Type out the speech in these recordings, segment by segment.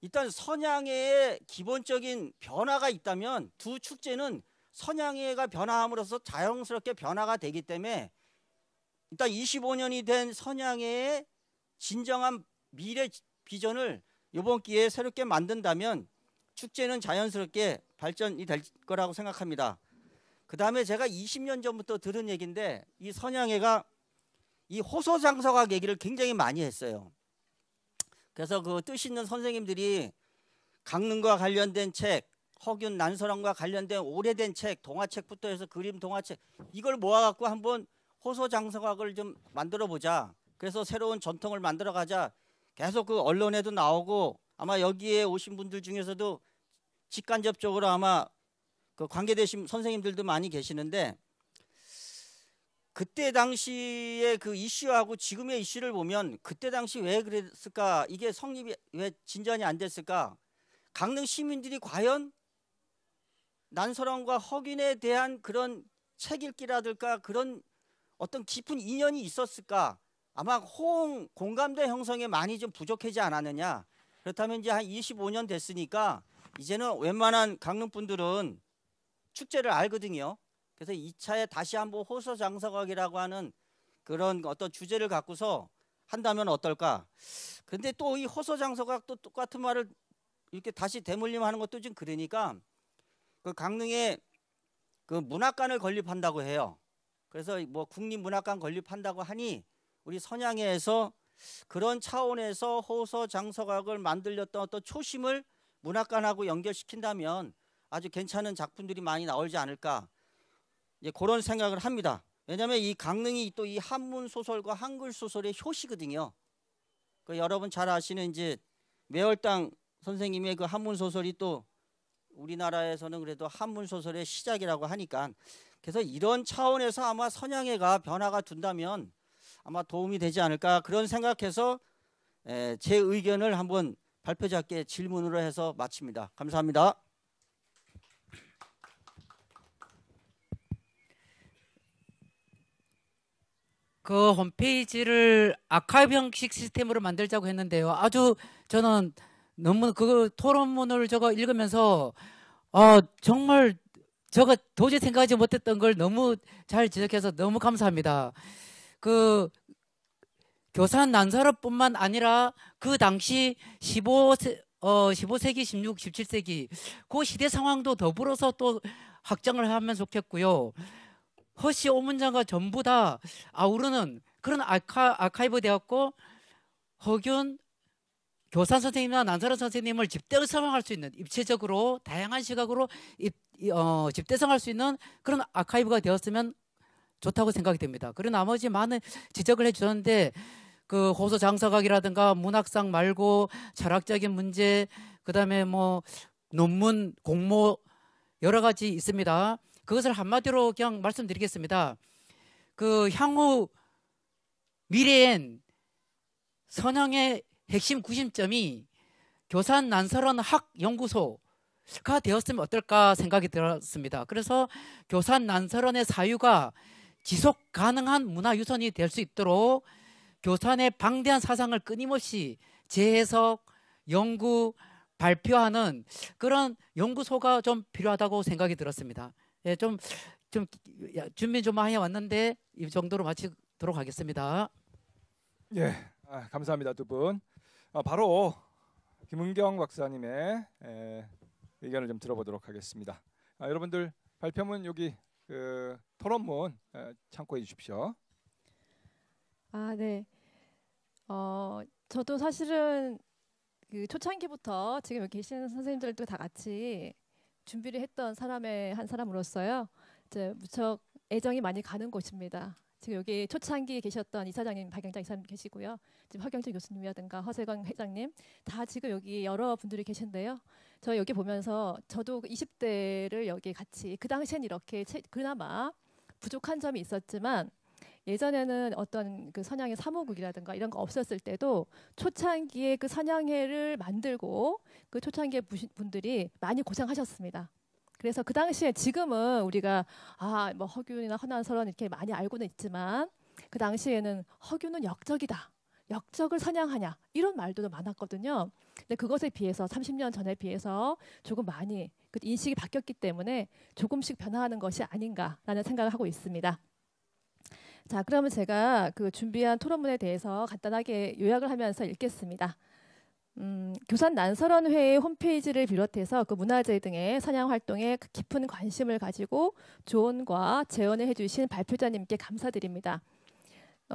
일단 선양회의 기본적인 변화가 있다면 두 축제는 선양회가 변화함으로써 자연스럽게 변화가 되기 때문에 일단 25년이 된 선양회의 진정한 미래 비전을 이번 기회에 새롭게 만든다면 축제는 자연스럽게 발전이 될 거라고 생각합니다. 그 다음에 제가 20년 전부터 들은 얘기인데 이 선양회가 이 호소장서각 얘기를 굉장히 많이 했어요. 그래서 그 뜻 있는 선생님들이 강릉과 관련된 책, 허균 난설왕과 관련된 오래된 책, 동화책부터 해서 그림 동화책 이걸 모아갖고 한번 호소장서각을 좀 만들어 보자. 그래서 새로운 전통을 만들어 가자. 계속 그 언론에도 나오고 아마 여기에 오신 분들 중에서도 직간접적으로 아마 그 관계되신 선생님들도 많이 계시는데 그때 당시의 그 이슈하고 지금의 이슈를 보면 그때 당시 왜 그랬을까? 이게 성립이 왜 진전이 안 됐을까? 강릉 시민들이 과연 난설왕과 허균에 대한 그런 책 읽기라든가 그런 어떤 깊은 인연이 있었을까? 아마 호응, 공감대 형성에 많이 좀 부족하지 않았느냐? 그렇다면 이제 한 25년 됐으니까 이제는 웬만한 강릉 분들은 축제를 알거든요. 그래서 2차에 다시 한번 호소장서각이라고 하는 그런 어떤 주제를 갖고서 한다면 어떨까? 근데 또 이 호소장서각도 똑같은 말을 이렇게 다시 되물림하는 것도 좀 그러니까 그 강릉에 그 문학관을 건립한다고 해요. 그래서 뭐 국립문학관 건립한다고 하니 우리 선양회에서 그런 차원에서 호소장서각을 만들렸던 어떤 초심을 문학관하고 연결시킨다면 아주 괜찮은 작품들이 많이 나오지 않을까 이제 그런 생각을 합니다. 왜냐하면 이 강릉이 또 이 한문 소설과 한글 소설의 효시거든요. 그 여러분 잘 아시는 이제 매월당 선생님의 그 한문 소설이 또 우리나라에서는 그래도 한문 소설의 시작이라고 하니까 그래서 이런 차원에서 아마 선양회가 변화가 된다면 아마 도움이 되지 않을까 그런 생각해서 제 의견을 한번 발표자께 질문으로 해서 마칩니다. 감사합니다. 그 홈페이지를 아카이브 형식 시스템으로 만들자고 했는데요. 아주 저는 너무 그 토론문을 저거 읽으면서 정말 저거 도저히 생각하지 못했던 걸 너무 잘 지적해서 너무 감사합니다. 그 교산 난사업뿐만 아니라 그 당시 15세기, 16, 17세기 그 시대 상황도 더불어서 또 확장을 하면 좋겠고요. 허씨 오문장과 전부 다 아우르는 그런 아카이브 되었고 허균 교산 선생님이나 난사로 선생님을 집대성할 수 있는 입체적으로 다양한 시각으로 집대성할 수 있는 그런 아카이브가 되었으면 좋다고 생각이 됩니다. 그리고 나머지 많은 지적을 해주셨는데 그 호소장서각이라든가 문학상 말고 철학적인 문제 그다음에 뭐 논문 공모 여러 가지 있습니다. 그것을 한마디로 그냥 말씀드리겠습니다. 그 향후 미래엔 선양의 핵심 구심점이 교산 난설원 학연구소가 되었으면 어떨까 생각이 들었습니다. 그래서 교산 난설원의 사유가 지속 가능한 문화유산이 될 수 있도록 교산의 방대한 사상을 끊임없이 재해석, 연구, 발표하는 그런 연구소가 좀 필요하다고 생각이 들었습니다. 예, 좀 준비 좀 많이 왔는데 이 정도로 마치도록 하겠습니다. 예, 감사합니다 두 분. 바로 김은경 박사님의 의견을 좀 들어보도록 하겠습니다. 여러분들 발표문 여기 그 토론문 참고해 주십시오. 네. 저도 사실은 그 초창기부터 지금 여기 계시는 선생님들도 다 같이 준비를 했던 사람의 한 사람으로서요. 이제 무척 애정이 많이 가는 곳입니다. 지금 여기 초창기에 계셨던 이사장님, 박영장 이사님 계시고요. 지금 허경진 교수님이라든가 허세광 회장님 다 지금 여기 여러 분들이 계신데요. 저 여기 보면서 저도 20대를 여기 같이 그 당시엔 이렇게 그나마 부족한 점이 있었지만 예전에는 어떤 그 선양회 사무국이라든가 이런 거 없었을 때도 초창기에 그 선양회를 만들고 그 초창기에 분들이 많이 고생하셨습니다. 그래서 그 당시에 지금은 우리가 뭐 허균이나 허난설원 이렇게 많이 알고는 있지만 그 당시에는 허균은 역적이다. 역적을 사냥하냐 이런 말도 많았거든요. 근데 그것에 비해서 30년 전에 비해서 조금 많이 그 인식이 바뀌었기 때문에 조금씩 변화하는 것이 아닌가라는 생각을 하고 있습니다. 자, 그러면 제가 그 준비한 토론문에 대해서 간단하게 요약을 하면서 읽겠습니다. 교산 난설원회의 홈페이지를 비롯해서 그 문화재 등의 사냥 활동에 깊은 관심을 가지고 조언과 제언을 해주신 발표자님께 감사드립니다.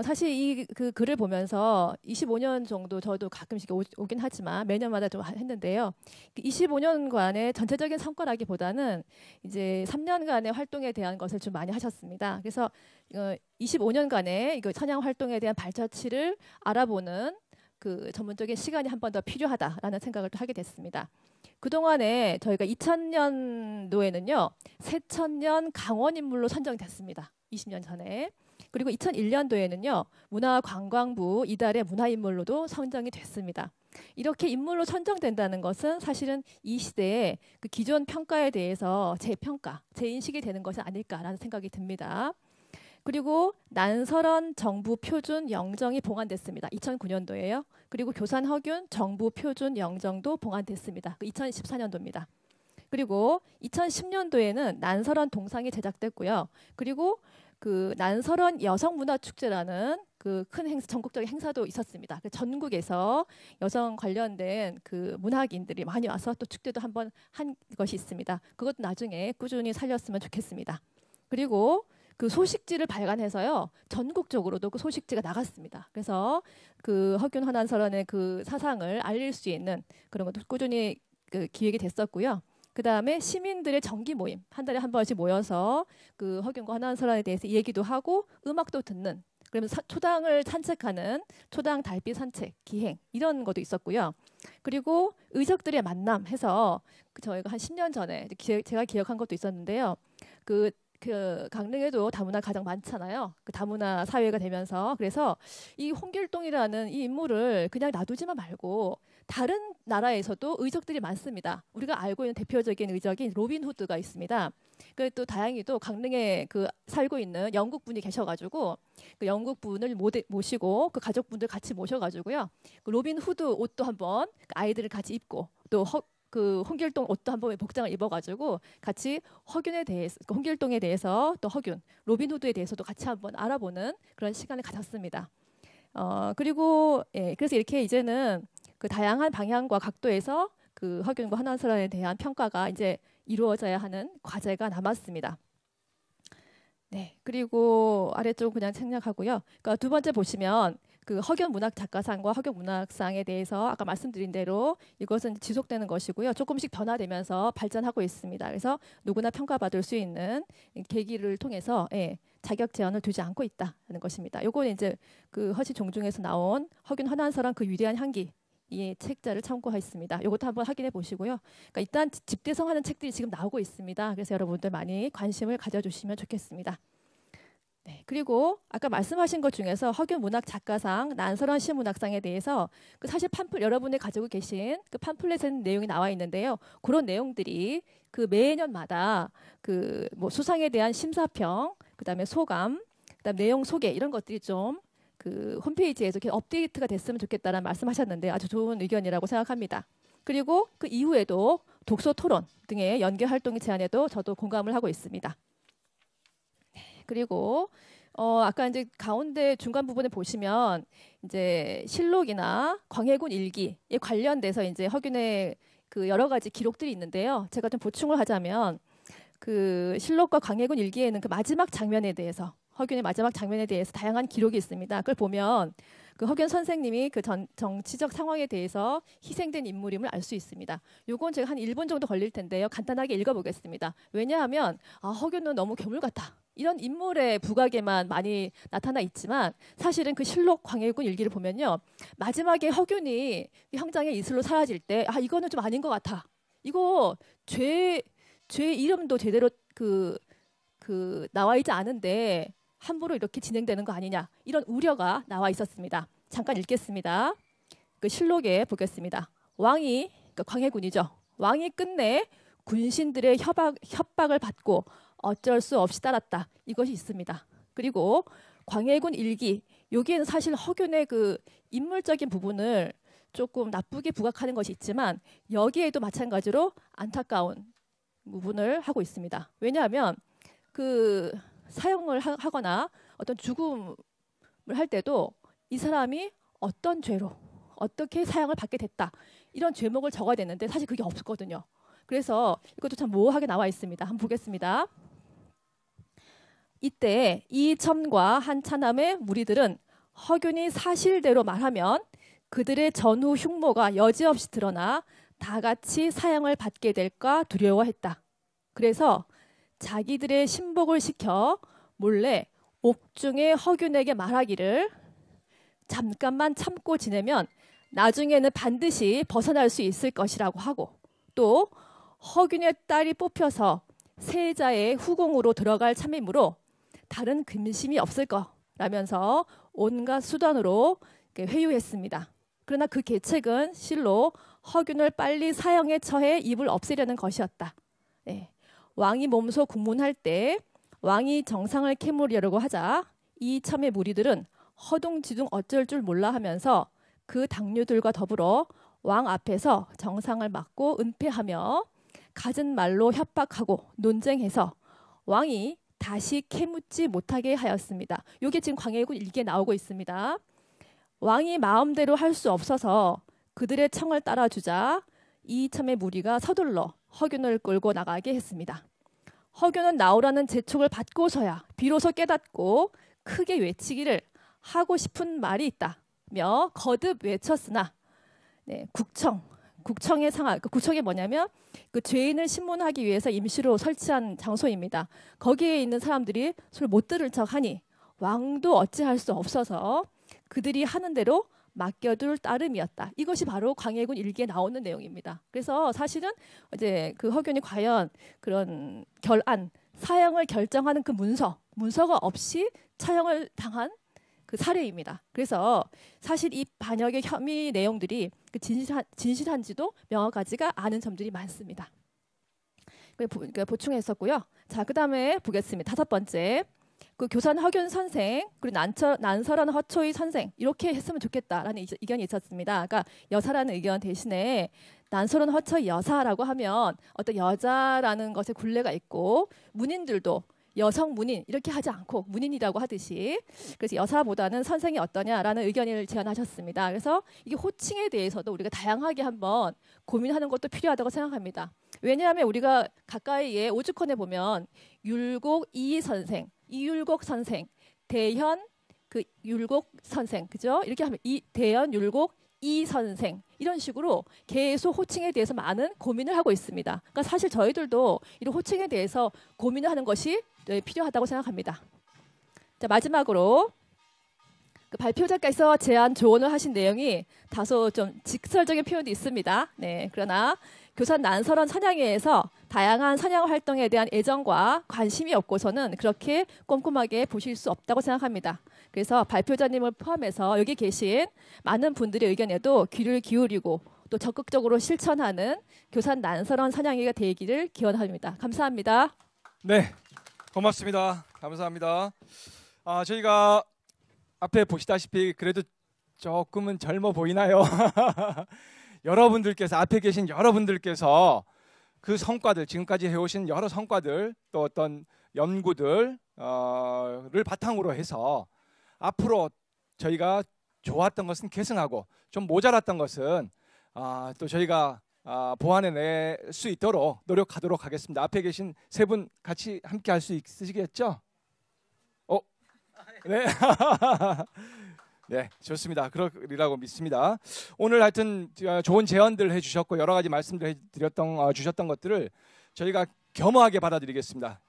사실 이 그 글을 보면서 25년 정도 저도 가끔씩 오긴 하지만 매년마다 좀 했는데요. 25년간의 전체적인 성과라기보다는 이제 3년간의 활동에 대한 것을 좀 많이 하셨습니다. 그래서 25년간의 이거 사냥 활동에 대한 발자취를 알아보는 그 전문적인 시간이 한 번 더 필요하다라는 생각을 또 하게 됐습니다. 그동안에 저희가 2000년도에는요. 새천년 강원인물로 선정됐습니다. 20년 전에. 그리고 2001년도에는요. 문화관광부 이달의 문화인물로도 선정이 됐습니다. 이렇게 인물로 선정된다는 것은 사실은 이 시대의 그 기존 평가에 대해서 재평가, 재인식이 되는 것이 아닐까라는 생각이 듭니다. 그리고 난설원 정부 표준 영정이 봉안됐습니다. 2009년도에요. 그리고 교산 허균 정부 표준 영정도 봉안됐습니다. 2014년도입니다. 그리고 2010년도에는 난설원 동상이 제작됐고요. 그리고 그 난설원 여성문화축제라는 그 큰 행사, 전국적인 행사도 있었습니다. 전국에서 여성 관련된 그 문학인들이 많이 와서 또 축제도 한번 한 것이 있습니다. 그것도 나중에 꾸준히 살렸으면 좋겠습니다. 그리고 그 소식지를 발간해서요 전국적으로도 그 소식지가 나갔습니다. 그래서 그 허균 헌안설원의 그 사상을 알릴 수 있는 그런 것도 꾸준히 그 기획이 됐었고요. 그 다음에 시민들의 정기 모임 한 달에 한 번씩 모여서 그 허균과 헌안설원에 대해서 얘기도 하고 음악도 듣는 그러면서 초당을 산책하는 초당 달빛 산책 기행 이런 것도 있었고요. 그리고 의적들의 만남 해서 그 저희가 한 10년 전에 제가 기억한 것도 있었는데요. 그 강릉에도 다문화 가장 많잖아요. 그 다문화 사회가 되면서 그래서 이 홍길동이라는 이 인물을 그냥 놔두지만 말고 다른 나라에서도 의적들이 많습니다. 우리가 알고 있는 대표적인 의적인 로빈 후드가 있습니다. 그 또 다행히도 강릉에 그 살고 있는 영국 분이 계셔가지고 그 영국 분을 모시고 그 가족분들 같이 모셔가지고요. 그 로빈 후드 옷도 한번 아이들을 같이 입고 또 그 홍길동 옷도 한번 복장을 입어가지고 같이 허균에 대해서 홍길동에 대해서 또 허균 로빈 후드에 대해서도 같이 한번 알아보는 그런 시간을 가졌습니다. 그리고 그래서 이렇게 이제는 그 다양한 방향과 각도에서 그 허균과 헌안설원에 대한 평가가 이제 이루어져야 하는 과제가 남았습니다. 네, 그리고 아래쪽 그냥 생략하고요. 그러니까 두 번째 보시면 그 허균 문학 작가상과 허균 문학상에 대해서 아까 말씀드린 대로 이것은 지속되는 것이고요. 조금씩 변화되면서 발전하고 있습니다. 그래서 누구나 평가받을 수 있는 계기를 통해서 자격 제한을 두지 않고 있다는 것입니다. 요건 이제 그 허시 종중에서 나온 허균 헌안설원 그 위대한 향기 이 책자를 참고했습니다. 이것도 한번 확인해 보시고요. 그러니까 일단 집대성하는 책들이 지금 나오고 있습니다. 그래서 여러분들 많이 관심을 가져주시면 좋겠습니다. 네, 그리고 아까 말씀하신 것 중에서 허균 문학 작가상, 난설원 시문학상에 대해서 그 사실 여러분이 가지고 계신 그 팜플렛에 내용이 나와 있는데요. 그런 내용들이 그 매년마다 그 뭐 수상에 대한 심사평, 그다음에 소감, 그다음 내용 소개 이런 것들이 좀 그 홈페이지에서 이렇게 업데이트가 됐으면 좋겠다는 말씀하셨는데 아주 좋은 의견이라고 생각합니다. 그리고 그 이후에도 독서 토론 등의 연계 활동 제안에도 저도 공감을 하고 있습니다. 그리고 아까 이제 가운데 중간 부분에 보시면 이제 실록이나 광해군 일기에 관련돼서 이제 허균의 그 여러 가지 기록들이 있는데요. 제가 좀 보충을 하자면 그 실록과 광해군 일기에는 그 마지막 장면에 대해서 허균의 마지막 장면에 대해서 다양한 기록이 있습니다. 그걸 보면 그 허균 선생님이 그 정치적 상황에 대해서 희생된 인물임을 알 수 있습니다. 요건 제가 한 1분 정도 걸릴 텐데요. 간단하게 읽어보겠습니다. 왜냐하면 허균은 너무 괴물 같아. 이런 인물의 부각에만 많이 나타나 있지만 사실은 그 실록 광해군 일기를 보면요. 마지막에 허균이 형장의 이슬로 사라질 때 이거는 좀 아닌 것 같아. 이거 죄 이름도 제대로 그 나와 있지 않은데 함부로 이렇게 진행되는 거 아니냐 이런 우려가 나와 있었습니다. 잠깐 읽겠습니다. 그 실록에 보겠습니다. 왕이 그러니까 광해군이죠. 왕이 끝내 군신들의 협박을 받고 어쩔 수 없이 따랐다. 이것이 있습니다. 그리고 광해군 일기 여기에는 사실 허균의 그 인물적인 부분을 조금 나쁘게 부각하는 것이 있지만 여기에도 마찬가지로 안타까운 부분을 하고 있습니다. 왜냐하면 그 사형을 하거나 어떤 죽음을 할 때도 이 사람이 어떤 죄로 어떻게 사형을 받게 됐다 이런 죄목을 적어야 되는데 사실 그게 없거든요. 그래서 이것도 참 모호하게 나와 있습니다. 한번 보겠습니다. 이때 이첨과 한차남의 무리들은 허균이 사실대로 말하면 그들의 전후 흉모가 여지없이 드러나 다 같이 사형을 받게 될까 두려워했다. 그래서 자기들의 신복을 시켜 몰래 옥중에 허균에게 말하기를 잠깐만 참고 지내면 나중에는 반드시 벗어날 수 있을 것이라고 하고 또 허균의 딸이 뽑혀서 세자의 후궁으로 들어갈 참이므로 다른 근심이 없을 거라면서 온갖 수단으로 회유했습니다. 그러나 그 계책은 실로 허균을 빨리 사형에 처해 입을 없애려는 것이었다. 네. 왕이 몸소 국문할 때 왕이 정상을 캐물으려고 하자 이첨의 무리들은 허둥지둥 어쩔 줄 몰라 하면서 그 당류들과 더불어 왕 앞에서 정상을 막고 은폐하며 갖은 말로 협박하고 논쟁해서 왕이 다시 캐묻지 못하게 하였습니다. 이게 지금 광해군 일기에 나오고 있습니다. 왕이 마음대로 할 수 없어서 그들의 청을 따라주자 이첨의 무리가 서둘러 허균을 끌고 나가게 했습니다. 허균은 나오라는 재촉을 받고서야 비로소 깨닫고 크게 외치기를 하고 싶은 말이 있다며 거듭 외쳤으나 네, 국청의 상하, 구청이 뭐냐면 그 죄인을 신문하기 위해서 임시로 설치한 장소입니다. 거기에 있는 사람들이 소리 못 들을 척하니 왕도 어찌할 수 없어서 그들이 하는 대로 맡겨둘 따름이었다. 이것이 바로 광해군 일기에 나오는 내용입니다. 그래서 사실은 이제 그 허균이 과연 그런 결안, 사형을 결정하는 그 문서가 없이 처형을 당한 그 사례입니다. 그래서 사실 이 반역의 혐의 내용들이 그 진실한지도 명확하지가 않은 점들이 많습니다. 그러니까 보충했었고요. 자, 그다음에 보겠습니다. 5번째. 그 교산 허균 선생 그리고 난설한 허초이 선생 이렇게 했으면 좋겠다라는 의견이 있었습니다. 그러니까 여사라는 의견 대신에 난설한 허초이 여사라고 하면 어떤 여자라는 것에 굴레가 있고 문인들도 여성 문인 이렇게 하지 않고 문인이라고 하듯이 그래서 여사보다는 선생이 어떠냐라는 의견을 제안하셨습니다. 그래서 이게 호칭에 대해서도 우리가 다양하게 한번 고민하는 것도 필요하다고 생각합니다. 왜냐하면 우리가 가까이에 오죽헌에 보면 율곡 이 선생, 이율곡 선생, 대현 그 율곡 선생, 그죠? 이렇게 하면 이 대현 율곡 이 선생 이런 식으로 계속 호칭에 대해서 많은 고민을 하고 있습니다. 그러니까 사실 저희들도 이런 호칭에 대해서 고민을 하는 것이 필요하다고 생각합니다. 자, 마지막으로 그 발표자께서 제안 조언을 하신 내용이 다소 좀 직설적인 표현도 있습니다. 네, 그러나 교산 난설원 선양회에서 다양한 선양 활동에 대한 애정과 관심이 없고서는 그렇게 꼼꼼하게 보실 수 없다고 생각합니다. 그래서 발표자님을 포함해서 여기 계신 많은 분들의 의견에도 귀를 기울이고 또 적극적으로 실천하는 교산 난설원 선양회가 되기를 기원합니다. 감사합니다. 네, 고맙습니다. 감사합니다. 저희가 앞에 보시다시피 그래도 조금은 젊어 보이나요? 여러분들께서 앞에 계신 여러분들께서 그 성과들 지금까지 해오신 여러 성과들 또 어떤 연구들을 바탕으로 해서 앞으로 저희가 좋았던 것은 계승하고 좀 모자랐던 것은 또 저희가 보완해낼 수 있도록 노력하도록 하겠습니다. 앞에 계신 세 분 같이 함께 할 수 있으시겠죠? 네. 네, 좋습니다. 그러리라고 믿습니다. 오늘 하여튼 좋은 제언들 해주셨고 여러 가지 말씀들 주셨던 것들을 저희가 겸허하게 받아들이겠습니다.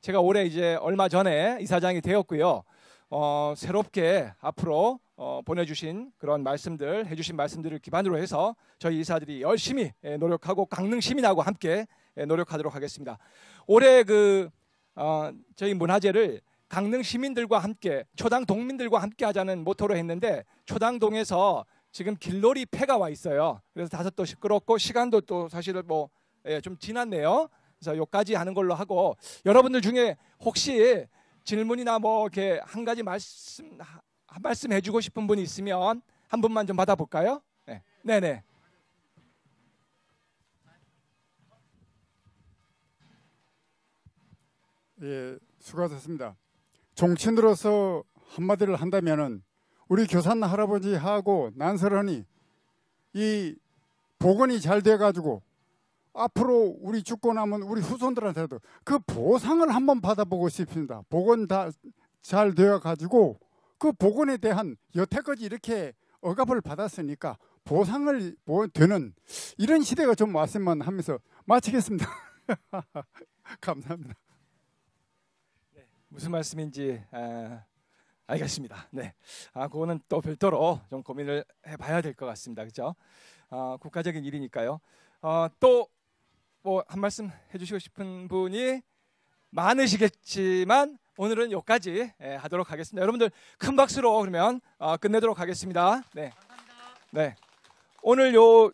제가 올해 이제 얼마 전에 이사장이 되었고요. 새롭게 앞으로 보내주신 그런 말씀들, 해주신 말씀들을 기반으로 해서 저희 이사들이 열심히 노력하고 강릉 시민하고 함께 노력하도록 하겠습니다. 올해 저희 문화제를 강릉 시민들과 함께 초당 동민들과 함께 하자는 모토로 했는데 초당동에서 지금 길놀이 폐가 와 있어요. 그래서 다소 또 시끄럽고 시간도 또 사실은 좀 지났네요. 그래서 여기까지 하는 걸로 하고 여러분들 중에 혹시 질문이나 이렇게 한 가지 말씀 한 말씀 해주고 싶은 분이 있으면 한 분만 좀 받아볼까요? 네, 네네. 예, 수고하셨습니다. 종친으로서 한마디를 한다면은 우리 교산 할아버지하고 난설하니 이 복원이 잘 돼가지고 앞으로 우리 죽고 나면 우리 후손들한테도 그 보상을 한번 받아보고 싶습니다. 복원 다 잘 되어가지고 그 복원에 대한 여태까지 이렇게 억압을 받았으니까 보상을 되는 이런 시대가 좀 왔으면 하면서 마치겠습니다. 감사합니다. 무슨 말씀인지 알겠습니다. 네, 그거는 또 별도로 좀 고민을 해봐야 될 것 같습니다. 그렇죠? 국가적인 일이니까요. 또 뭐 한 말씀 해주시고 싶은 분이 많으시겠지만 오늘은 여기까지 하도록 하겠습니다. 여러분들 큰 박수로 그러면 끝내도록 하겠습니다. 네, 네. 오늘 요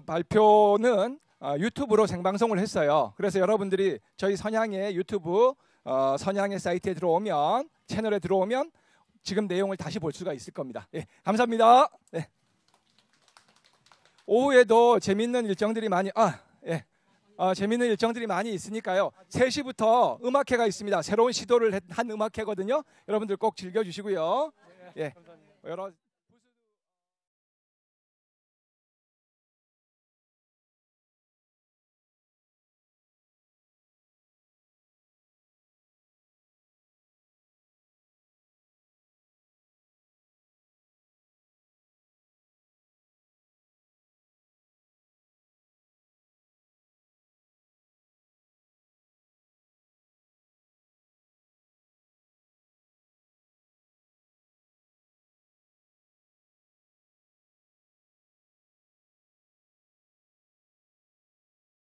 발표는 유튜브로 생방송을 했어요. 그래서 여러분들이 저희 선양의 유튜브 선양의 사이트에 들어오면 채널에 들어오면 지금 내용을 다시 볼 수가 있을 겁니다. 예, 감사합니다. 네. 오후에도 재밌는 일정들이 많이 재밌는 일정들이 많이 있으니까요. 3시부터 음악회가 있습니다. 새로운 시도를 한 음악회거든요. 여러분들 꼭 즐겨주시고요. 예, 여러